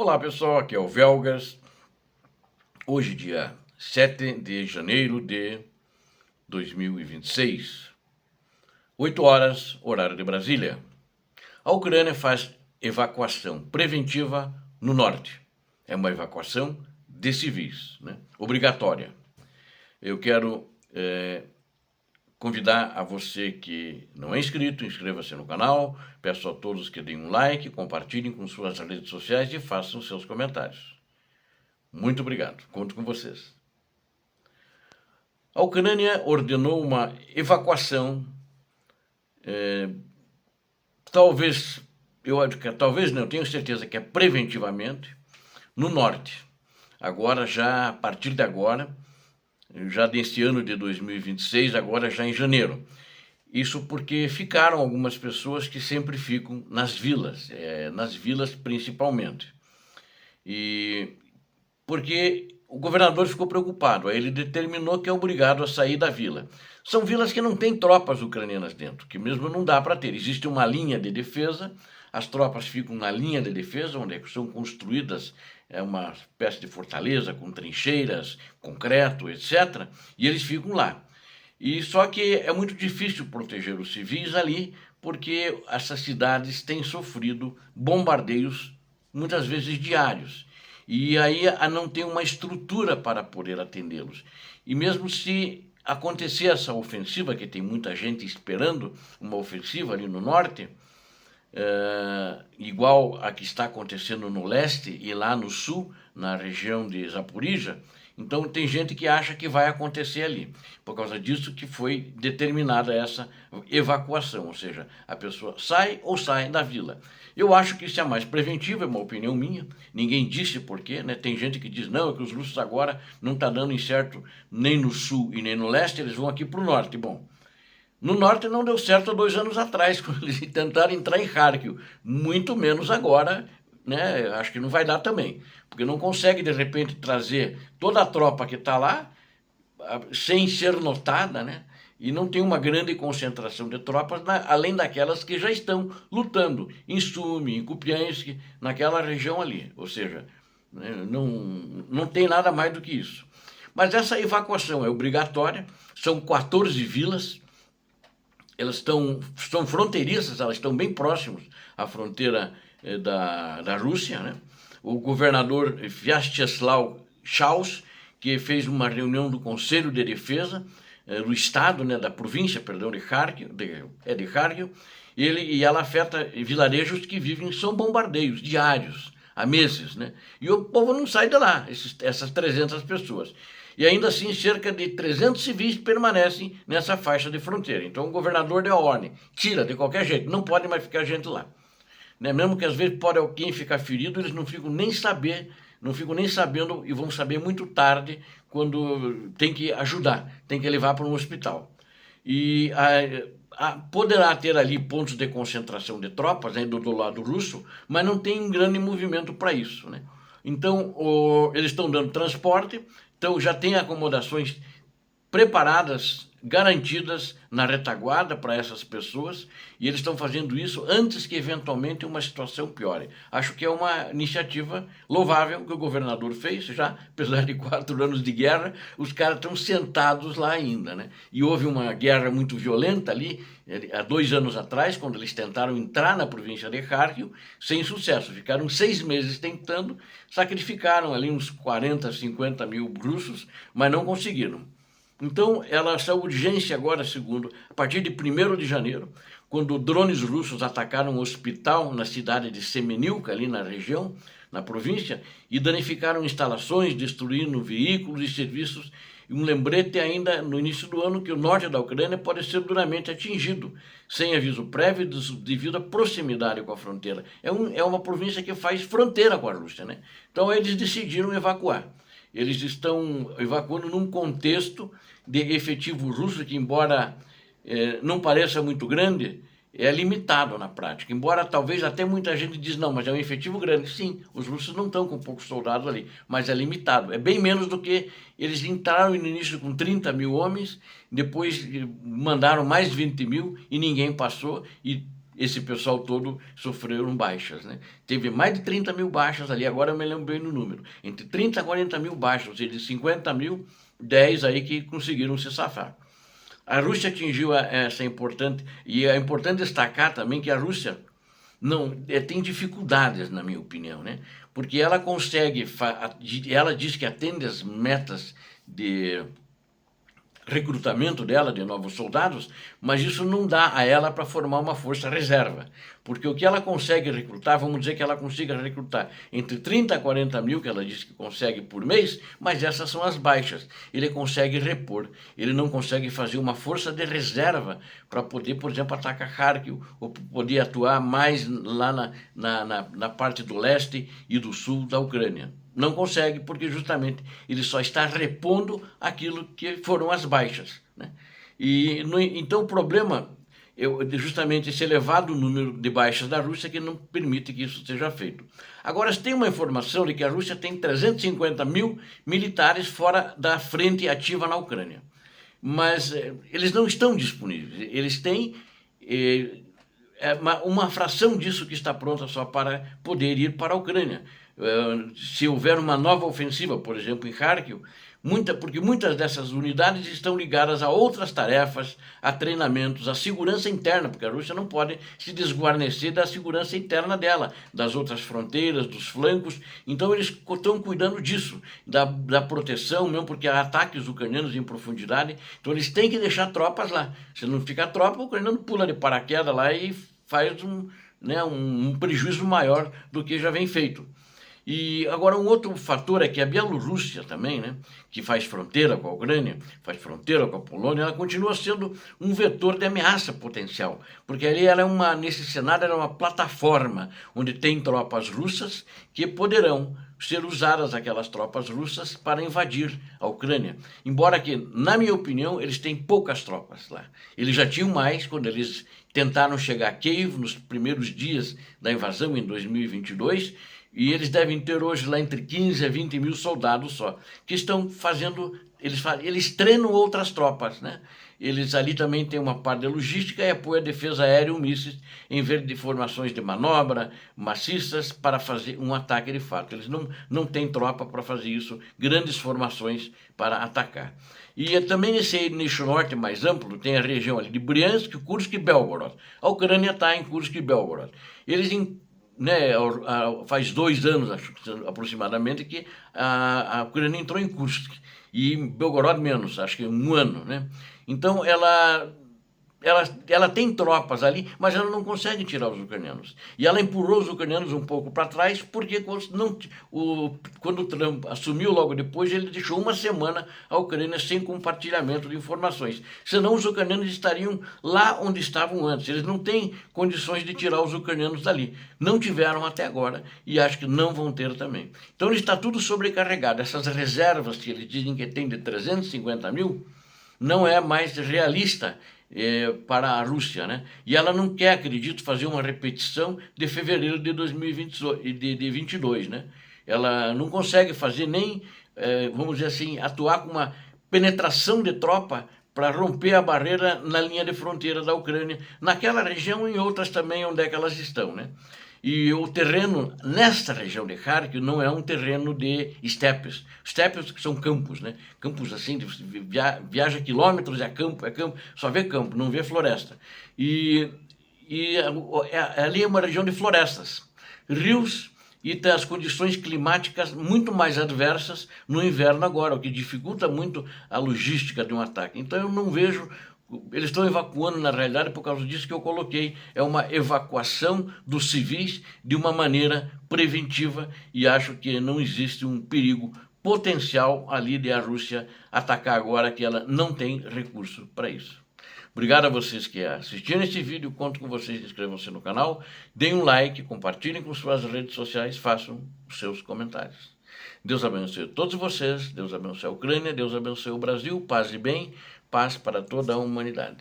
Olá pessoal, aqui é o Velgas. Hoje, dia 7 de janeiro de 2026, 8 horas, horário de Brasília. A Ucrânia faz evacuação preventiva no norte. É uma evacuação de civis, né? Obrigatória. Eu quero convidar a você que não é inscrito, inscreva-se no canal. Peço a todos que deem um like, compartilhem com suas redes sociais e façam seus comentários. Muito obrigado, conto com vocês. A Ucrânia ordenou uma evacuação, talvez não, eu tenho certeza que é preventivamente, no norte. Agora, já a partir de agora, já desse ano de 2026, agora já em janeiro. Isso porque ficaram algumas pessoas que sempre ficam nas vilas principalmente. E porque o governador ficou preocupado, aí ele determinou que é obrigado a sair da vila. São vilas que não têm tropas ucranianas dentro, que mesmo não dá para ter. Existe uma linha de defesa, as tropas ficam na linha de defesa, onde são construídas uma espécie de fortaleza com trincheiras, concreto, etc. E eles ficam lá. E só que é muito difícil proteger os civis ali, porque essas cidades têm sofrido bombardeios, muitas vezes diários. E aí não tem uma estrutura para poder atendê-los. E mesmo se acontecer essa ofensiva, que tem muita gente esperando uma ofensiva ali no norte, igual a que está acontecendo no leste e lá no sul, na região de Zaporizhia, então tem gente que acha que vai acontecer ali. Por causa disso que foi determinada essa evacuação, ou seja, a pessoa sai ou sai da vila. Eu acho que isso é mais preventivo, é uma opinião minha, ninguém disse porquê, né? Tem gente que diz, não, é que os russos agora não estão dando em certo nem no sul e nem no leste, eles vão aqui para o norte. Bom, no norte não deu certo há 2 anos atrás, quando eles tentaram entrar em Kharkiv, muito menos agora, né? Acho que não vai dar também, porque não consegue de repente trazer toda a tropa que está lá sem ser notada, né? E não tem uma grande concentração de tropas, além daquelas que já estão lutando em Sumi, em Kupiansk, naquela região ali. Ou seja, né, não tem nada mais do que isso. Mas essa evacuação é obrigatória, são 14 vilas, elas são fronteiriças, elas estão bem próximas à fronteira da Rússia, né? O governador Vyacheslav Chaus, que fez uma reunião do Conselho de Defesa do Estado, né, da província, perdão, de Kharkiv, e ela afeta vilarejos que vivem, são bombardeios diários, há meses, né? E o povo não sai de lá, essas 300 pessoas. E ainda assim, cerca de 300 civis permanecem nessa faixa de fronteira. Então o governador deu a ordem, tira de qualquer jeito, não pode mais ficar gente lá. Né? Mesmo que às vezes pode alguém ficar ferido, eles não ficam nem sabendo e vão saber muito tarde quando tem que ajudar, tem que levar para um hospital. E poderá ter ali pontos de concentração de tropas, né, do lado russo, mas não tem um grande movimento para isso, né? Então eles estão dando transporte, então já tem acomodações preparadas, garantidas na retaguarda para essas pessoas, e eles estão fazendo isso antes que eventualmente uma situação piore. Acho que é uma iniciativa louvável que o governador fez, já, apesar de 4 anos de guerra, os caras estão sentados lá ainda, né? E houve uma guerra muito violenta ali, há 2 anos atrás, quando eles tentaram entrar na província de Kharkiv, sem sucesso. Ficaram 6 meses tentando, sacrificaram ali uns 40, 50 mil russos, mas não conseguiram. Então, essa urgência agora, segundo, a partir de 1º de janeiro, quando drones russos atacaram um hospital na cidade de Semenilka, ali na região, na província, e danificaram instalações, destruindo veículos e serviços. E um lembrete ainda no início do ano que o norte da Ucrânia pode ser duramente atingido, sem aviso prévio, devido à proximidade com a fronteira. É uma província que faz fronteira com a Rússia, né? Então, eles decidiram evacuar. Eles estão evacuando num contexto de efetivo russo que, embora não pareça muito grande, é limitado na prática. Embora talvez até muita gente diz, não, mas é um efetivo grande. Sim, os russos não estão com poucos soldados ali, mas é limitado. É bem menos do que eles entraram no início com 30 mil homens, depois mandaram mais 20 mil e ninguém passou, e esse pessoal todo sofreram baixas, né? Teve mais de 30 mil baixas ali, agora eu me lembro bem no número, entre 30 a 40 mil baixas, ou seja, de 50 mil, 10 aí que conseguiram se safar. A Rússia atingiu essa importante, e é importante destacar também que a Rússia não tem dificuldades, na minha opinião, né? Porque ela consegue, ela diz que atende as metas de recrutamento dela de novos soldados, mas isso não dá a ela para formar uma força reserva, porque o que ela consegue recrutar, vamos dizer que ela consiga recrutar entre 30 a 40 mil, que ela diz que consegue por mês, mas essas são as baixas, ele consegue repor, ele não consegue fazer uma força de reserva para poder, por exemplo, atacar Kharkiv, ou poder atuar mais lá na parte do leste e do sul da Ucrânia. Não consegue, porque justamente ele só está repondo aquilo que foram as baixas, né? Então o problema é justamente esse elevado número de baixas da Rússia que não permite que isso seja feito. Agora, tem uma informação de que a Rússia tem 350 mil militares fora da frente ativa na Ucrânia, mas eles não estão disponíveis, eles têm uma fração disso que está pronta só para poder ir para a Ucrânia. Se houver uma nova ofensiva, por exemplo, em Kharkiv, porque muitas dessas unidades estão ligadas a outras tarefas, a treinamentos, a segurança interna, porque a Rússia não pode se desguarnecer da segurança interna dela, das outras fronteiras, dos flancos. Então eles estão cuidando disso, da proteção mesmo, porque há ataques ucranianos em profundidade, então eles têm que deixar tropas lá. Se não ficar tropa, o ucraniano pula de paraquedas lá e faz um prejuízo maior do que já vem feito. E agora um outro fator é que a Bielorrússia também, né, que faz fronteira com a Ucrânia, faz fronteira com a Polônia, ela continua sendo um vetor de ameaça potencial, porque ali nesse cenário ela é uma plataforma onde tem tropas russas que poderão ser usadas, aquelas tropas russas, para invadir a Ucrânia. Embora que, na minha opinião, eles têm poucas tropas lá. Eles já tinham mais quando eles tentaram chegar a Kiev nos primeiros dias da invasão em 2022, e eles devem ter hoje lá entre 15 a 20 mil soldados só, que estão fazendo, eles treinam outras tropas, né? Eles ali também têm uma parte de logística e apoio à defesa aérea e mísseis, em vez de formações de manobra maciças para fazer um ataque de fato. Eles não têm tropa para fazer isso, grandes formações para atacar. E também nesse eixo norte mais amplo, tem a região ali de Bryansk, Kursk e Belgorod. A Ucrânia está em Kursk e Belgorod. Eles faz 2 anos, acho, aproximadamente, que a Ucrânia entrou em Kursk, e em Belgorod menos, acho que 1 ano, né? Então ela tem tropas ali, mas ela não consegue tirar os ucranianos. E ela empurrou os ucranianos um pouco para trás, porque quando o Trump assumiu logo depois, ele deixou 1 semana a Ucrânia sem compartilhamento de informações. Senão os ucranianos estariam lá onde estavam antes. Eles não têm condições de tirar os ucranianos dali. Não tiveram até agora e acho que não vão ter também. Então está tudo sobrecarregado. Essas reservas que eles dizem que tem de 350 mil, não é mais realista para a Rússia, né? E ela não quer, acredito, fazer uma repetição de fevereiro de 2022, né? Ela não consegue fazer nem, vamos dizer assim, atuar com uma penetração de tropa para romper a barreira na linha de fronteira da Ucrânia, naquela região e em outras também onde é que elas estão, né? E o terreno nesta região de Kharkiv não é um terreno de estepes. Estepes são campos, né? Campos assim, viaja quilômetros, é campo, só vê campo, não vê floresta. Ali é uma região de florestas, rios e tem as condições climáticas muito mais adversas no inverno agora, o que dificulta muito a logística de um ataque. Então eu não vejo. Eles estão evacuando, na realidade, por causa disso que eu coloquei, é uma evacuação dos civis de uma maneira preventiva e acho que não existe um perigo potencial ali de a Rússia atacar agora, que ela não tem recurso para isso. Obrigado a vocês que assistiram esse vídeo, conto com vocês, inscrevam-se no canal, deem um like, compartilhem com suas redes sociais, façam os seus comentários. Deus abençoe todos vocês, Deus abençoe a Ucrânia, Deus abençoe o Brasil, paz e bem, paz para toda a humanidade.